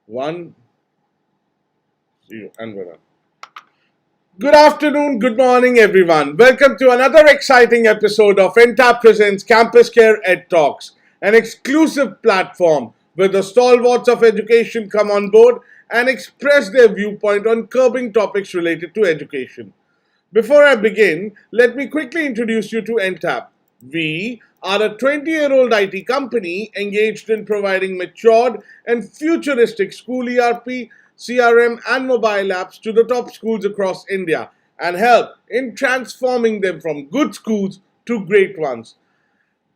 One, zero, and we're on. Good afternoon, good morning, everyone. Welcome to another exciting episode of Entab CampusCare EdTalks, an exclusive platform where the stalwarts of education come on board and express their viewpoint on curbing topics related to education. Before I begin, let me quickly introduce you to Entab. We are a 20-year-old IT company engaged in providing matured and futuristic school ERP, CRM, and mobile apps to the top schools across India and help in transforming them from good schools to great ones.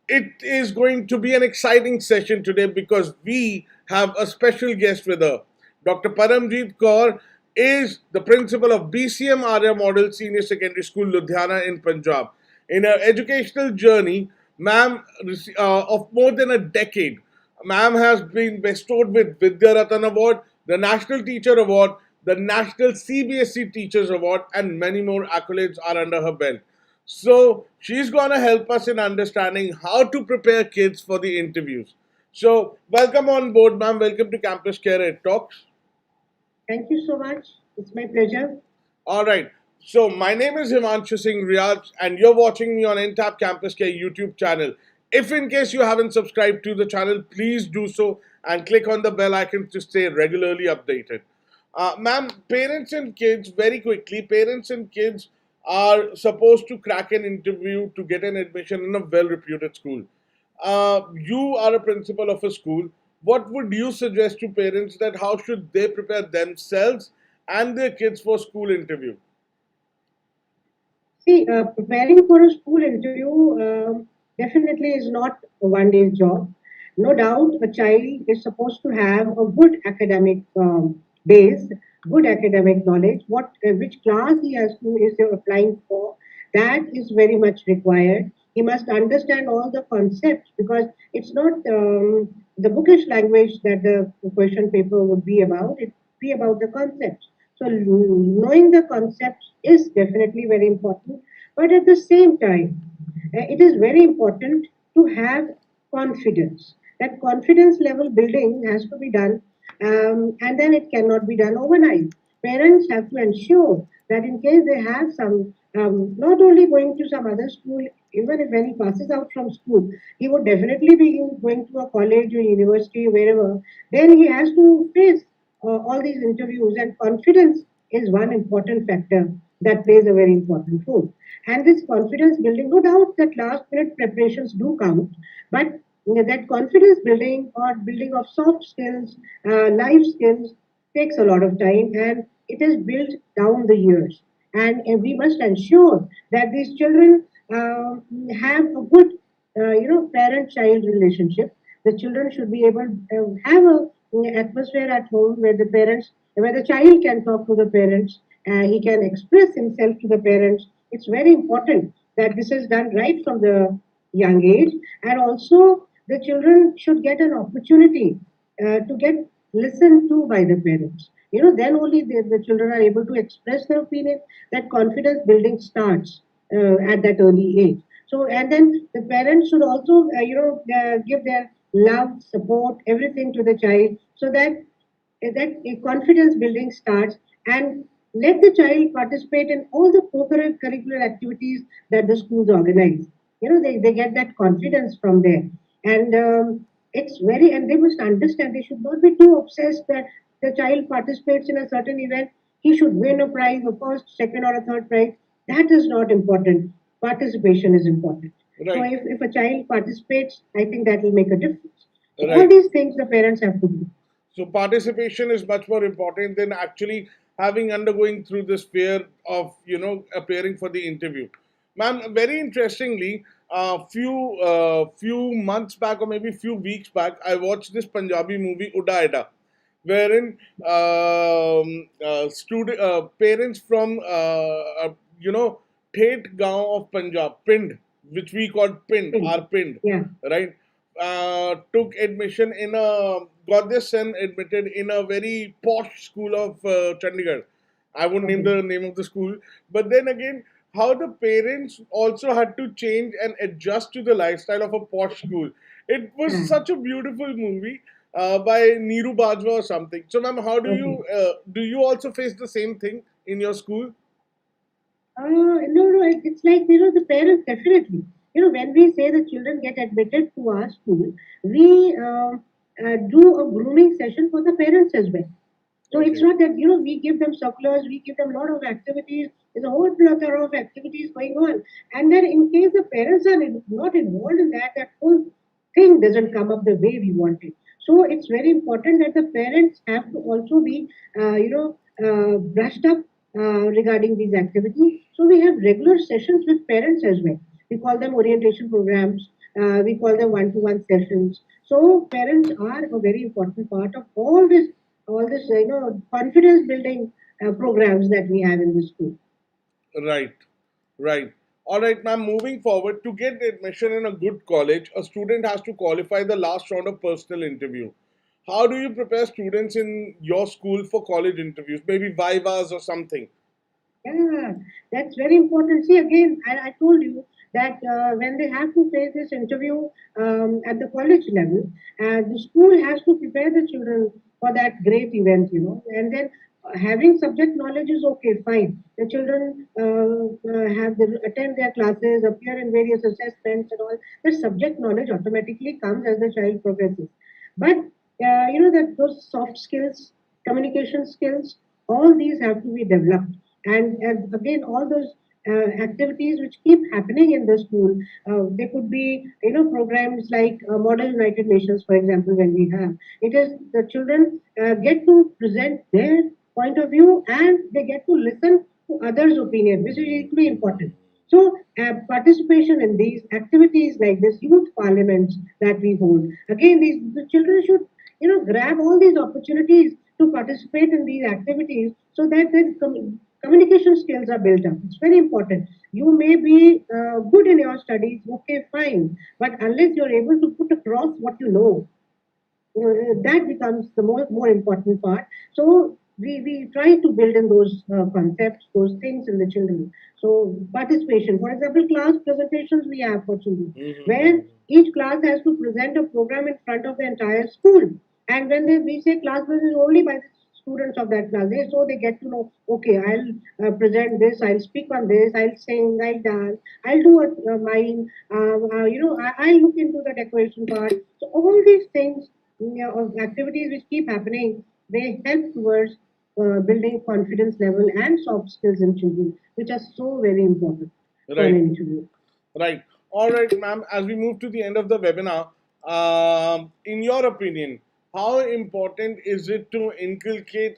It is going to be an exciting session today because we have a special guest with her. Dr. Paramjit Kaur is the principal of B.C.M. Arya Model Senior Secondary School, Ludhiana in Punjab. In her educational journey, ma'am, of more than a decade, ma'am has been bestowed with Vidya Ratan Award, the National Teacher Award, the National CBSE Teachers Award, and many more accolades are under her belt. So she's going to help us in understanding how to prepare kids for the interviews. So welcome on board, ma'am. Welcome to Campus Care Ed Talks. Thank you so much. It's my pleasure. All right. So my name is Himanshu Singh Riaz, and you're watching me on Entab Campus Care YouTube channel. If in case you haven't subscribed to the channel, please do so and click on the bell icon to stay regularly updated. Ma'am, parents and kids, very quickly, parents and kids are supposed to crack an interview to get an admission in a well-reputed school. You are a principal of a school. What would you suggest to parents that how should they prepare themselves and their kids for school interview? See, preparing for a school interview definitely is not a one day job. No doubt, a child is supposed to have a good academic base, good academic knowledge. Which class he has to is applying for, that is very much required. He must understand all the concepts because it's not the bookish language that the question paper would be about. It be about the concepts. So knowing the concepts is definitely very important. But at the same time, it is very important to have confidence. That confidence level building has to be done, and then it cannot be done overnight. Parents have to ensure that in case they have some, not only going to some other school, even if when he passes out from school, he would definitely be going to a college or university, wherever. Then he has to face all these interviews, and confidence is one important factor that plays a very important role. And this confidence building, no doubt that last minute preparations do count, but that confidence building or building of soft skills, life skills takes a lot of time, and it is built down the years. And we must ensure that these children have a good, parent-child relationship. The children should be able to have a atmosphere at home where the child can talk to the parents, he can express himself to the parents. It's very important that this is done right from the young age, and also the children should get an opportunity to get listened to by the parents. Then only the children are able to express their opinion. That confidence building starts at that early age. So, and then the parents should also, give their love, support, everything to the child, so that a confidence building starts, and let the child participate in all the co-curricular activities that the schools organize. They get that confidence from there. And and they must understand, they should not be too obsessed that the child participates in a certain event, he should win a prize, a first, second, or a third prize. That is not important. Participation is important. So Right, if a child participates, I think that will make a difference. So all right. these things the parents have to do. So participation is much more important than actually having undergoing through this fear of appearing for the interview. Ma'am, very interestingly, few months back or maybe few weeks back, I watched this Punjabi movie Udaida, wherein student parents from Thet Gaon of Punjab, Pind, which we call Pind, Thing. our Pind, Yeah. right? Took admission in a got their son admitted in a very posh school of Chandigarh. I won't name Okay. the name of the school, but then again, how the parents also had to change and adjust to the lifestyle of a posh school. It was Yeah. such a beautiful movie. by Neeru Bajwa or something. So, ma'am, how Okay. do you also face the same thing in your school? No, it's like, the parents definitely. When we say the children get admitted to our school, we do a grooming session for the parents as well. So it's Okay. not that, we give them circulars, we give them a lot of activities. There's a whole plethora of activities going on. And then in case the parents are not involved in that, that whole thing doesn't come up the way we want it. So it's very important that the parents have to also be, brushed up regarding these activities. So we have regular sessions with parents as well. We call them orientation programs. We call them one-to-one sessions. So parents are a very important part of all this confidence building programs that we have in the school. Right. Right. All right, ma'am. Moving forward, to get admission in a good college, a student has to qualify the last round of personal interview. How do you prepare students in your school for college interviews? Maybe vivas or something. Yeah, that's very important. See, again, I told you that when they have to face this interview at the college level, the school has to prepare the children for that great event, and then having subject knowledge is okay, fine. The children attend their classes, appear in various assessments and all. The subject knowledge automatically comes as the child progresses. But that those soft skills, communication skills, all these have to be developed. And again, all those activities which keep happening in the school, they could be programs like Model United Nations, for example. When we have it, is the children get to present their point of view, and they get to listen to others' opinion, which is equally important. So, participation in these activities like this youth parliaments that we hold, again, the children should grab all these opportunities to participate in these activities so that their communication skills are built up. It's very important. You may be good in your studies, okay, fine, but unless you're able to put across what you know, that becomes the more important part. So we try to build in those concepts, those things in the children. So participation, for example, class presentations we have for children, where each class has to present a program in front of the entire school. And when we say class present only by the students of that class, they get to know, okay, I'll present this, I'll speak on this, I'll sing, I'll dance, I'll do a mime, I'll look into the decoration part. So all these things, of activities which keep happening, they help towards building confidence level and soft skills in children, which are so very important for an Right. interview. Right. All right, ma'am. As we move to the end of the webinar, in your opinion, how important is it to inculcate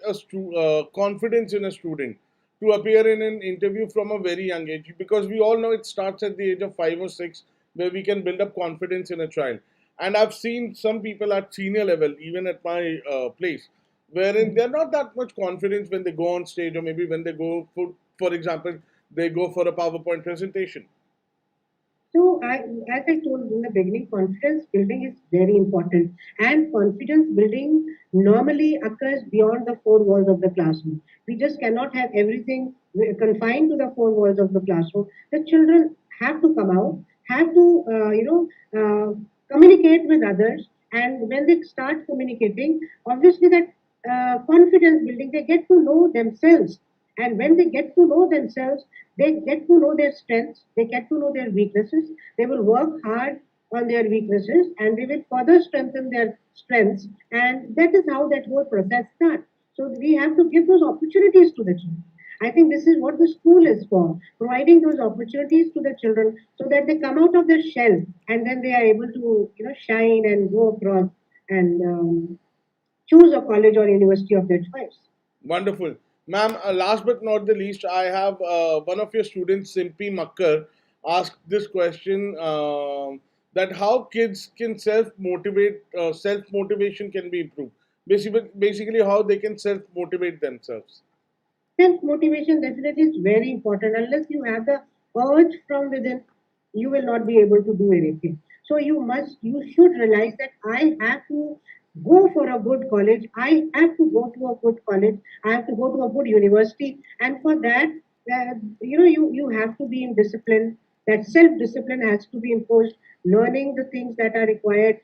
confidence in a student to appear in an interview from a very young age? Because we all know it starts at the age of 5 or 6, where we can build up confidence in a child. And I've seen some people at senior level, even at my place, wherein they're not that much confidence when they go on stage, or maybe when they go for example, they go for a PowerPoint presentation. So, as I told in the beginning, confidence building is very important, and confidence building normally occurs beyond the four walls of the classroom. We just cannot have everything confined to the four walls of the classroom. The children have to come out, have to, communicate with others, and when they start communicating, obviously that confidence building, they get to know themselves, and when they get to know themselves, they get to know their strengths, they get to know their weaknesses. They will work hard on their weaknesses, and they will further strengthen their strengths. And that is how that whole process starts. So we have to give those opportunities to the children. I think this is what the school is for, providing those opportunities to the children so that they come out of their shell, and then they are able to shine and go across and choose a college or university of their choice. Wonderful. Ma'am, last but not the least, I have one of your students, Simpi Makkar, asked this question that how kids can self motivation can be improved. Basically, how they can self motivate themselves. Self motivation definitely is very important. Unless you have the urge from within, you will not be able to do anything. So you should realize that I have to go for a good college. I have to go to a good college. I have to go to a good university. And for that, you have to be in discipline. That self discipline has to be imposed. Learning the things that are required.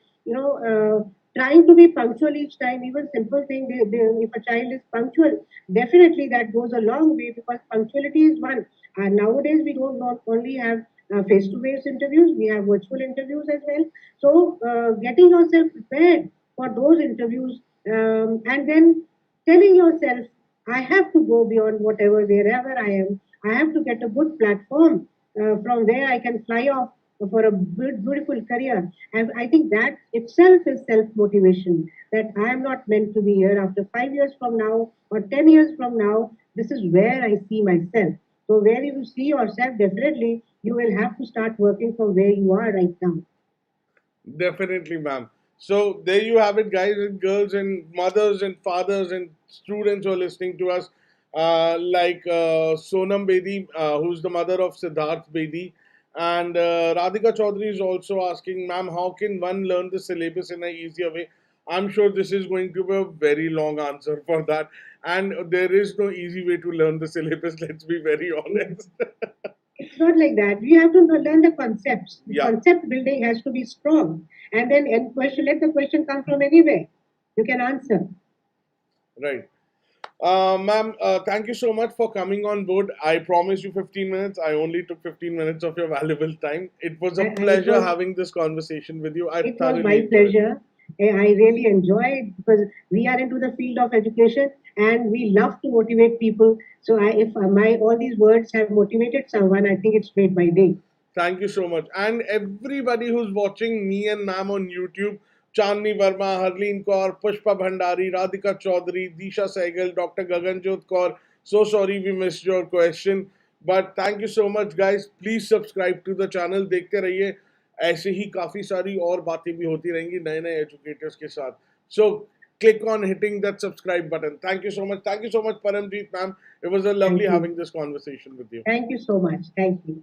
trying to be punctual each time, even simple thing, if a child is punctual, definitely that goes a long way because punctuality is one. And nowadays, we don't not only have face to face interviews, we have virtual interviews as well. So, getting yourself prepared for those interviews and then telling yourself, I have to go beyond whatever, wherever I am. I have to get a good platform from where I can fly off for a beautiful career. And I think that itself is self motivation that I am not meant to be here after 5 years from now or 10 years from now. This is where I see myself. So, where you see yourself, definitely you will have to start working from where you are right now. Definitely, ma'am. So there you have it, guys and girls and mothers and fathers and students who are listening to us. Sonam Bedi, who's the mother of Siddharth Bedi, and Radhika Chaudhary is also asking, ma'am, how can one learn the syllabus in an easier way? I'm sure this is going to be a very long answer for that, and there is no easy way to learn the syllabus. Let's be very honest. It's not like that. We have to learn the concepts. The Yeah, concept building has to be strong. And then question, let the question come from anywhere. You can answer. right. Ma'am, thank you so much for coming on board. I promised you 15 minutes. I only took 15 minutes of your valuable time. It was a I, pleasure having this conversation with you. I it was thoroughly my enjoyed it. pleasure. I really enjoy it because we are into the field of education and we love to motivate people. So if my all these words have motivated someone, I think it's made my day. Thank you so much. And everybody who's watching me and ma'am on YouTube, Chandni Verma, Harleen Kaur, Pushpa Bhandari, Radhika Chaudhary, Disha Sehgal, Dr. Gaganjot Kaur. So sorry we missed your question. But thank you so much, guys. Please subscribe to the channel. देखते रहिए ऐसे ही काफ़ी सारी और बातें भी होती रहेंगी नए नए एजुकेटर्स के साथ. So click on hitting that subscribe button. Thank you so much. Thank you so much, Paramjit, ma'am. It was a lovely Thank you. having this conversation with you. Thank you so much. Thank you.